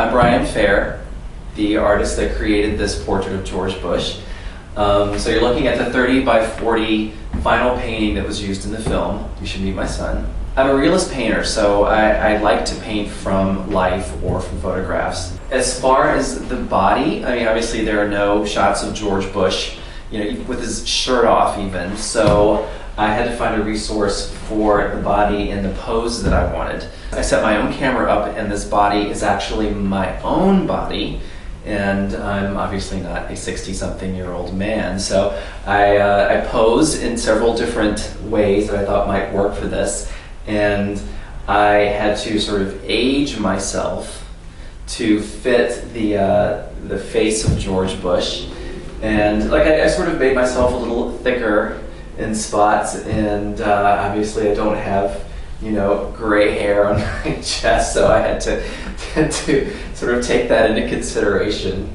I'm Bryan Fair, the artist that created this portrait of George Bush. So you're looking at the 30 by 40 final painting that was used in the film. You should meet my son. I'm a realist painter, so I like to paint from life or from photographs. As far as the body, I mean, obviously there are no shots of George Bush, with his shirt off even. So I had to find a resource for the body and the pose that I wanted. I set my own camera up, and this body is actually my own body. And I'm obviously not a 60-something-year-old man, so I posed in several different ways that I thought might work for this, and I had to sort of age myself to fit the face of George Bush, and I sort of made myself a little thicker in spots, and obviously I don't have gray hair on my chest, so I had to sort of take that into consideration.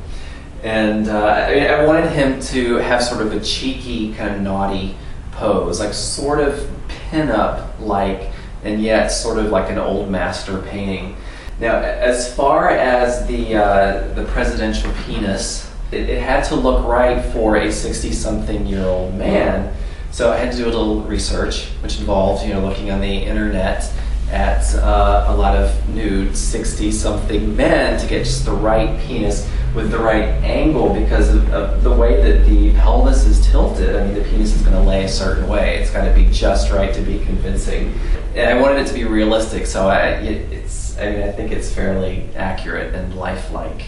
And I wanted him to have sort of a cheeky, kind of naughty pose, like sort of pin-up-like, and yet sort of like an old master painting. Now, as far as the presidential penis, it had to look right for a 60-something-year-old man. So I had to do a little research, which involved, looking on the internet at a lot of nude 60-something men to get just the right penis with the right angle, because of the way that the pelvis is tilted. I mean, the penis is going to lay a certain way. It's got to be just right to be convincing. And I wanted it to be realistic, so I think it's fairly accurate and lifelike.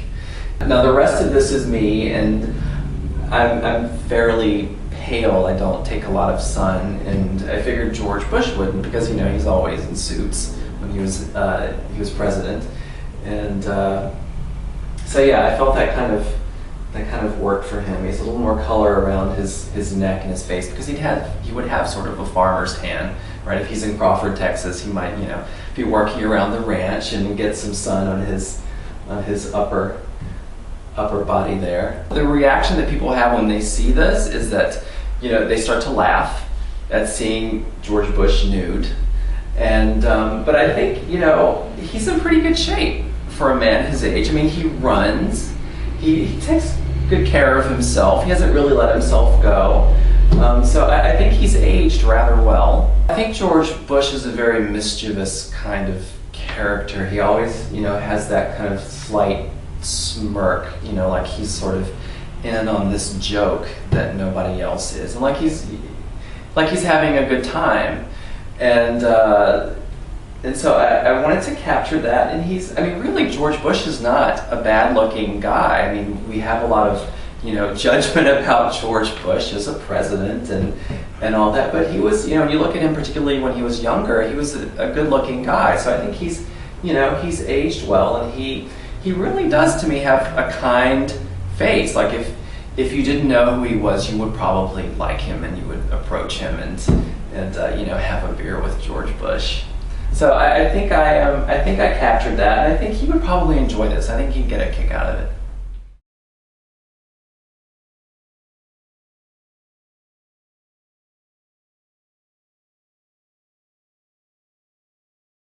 Now, the rest of this is me, and I'm fairly pale. I don't take a lot of sun, and I figured George Bush wouldn't, because he's always in suits when he was president, and so yeah, I felt that kind of worked for him. He has a little more color around his neck and his face, because he would have sort of a farmer's tan, right? If he's in Crawford, Texas, he might be working around the ranch and get some sun on his upper body there. The reaction that people have when they see this is that they start to laugh at seeing George Bush nude, and but I think he's in pretty good shape for a man his age. I mean, he runs, he takes good care of himself, he hasn't really let himself go, so I think he's aged rather well. I think George Bush is a very mischievous kind of character. He always has that kind of slight smirk, like he's sort of in on this joke that nobody else is, and like he's having a good time, and so I wanted to capture that. And really, George Bush is not a bad-looking guy. I mean, we have a lot of judgment about George Bush as a president and all that, but he was, you look at him particularly when he was younger, he was a good-looking guy. So I think he's aged well, and he really does, to me, have a kind face. Like if you didn't know who he was, you would probably like him, and you would approach him and have a beer with George Bush. So I think I captured that, and I think he would probably enjoy this. I think he'd get a kick out of it.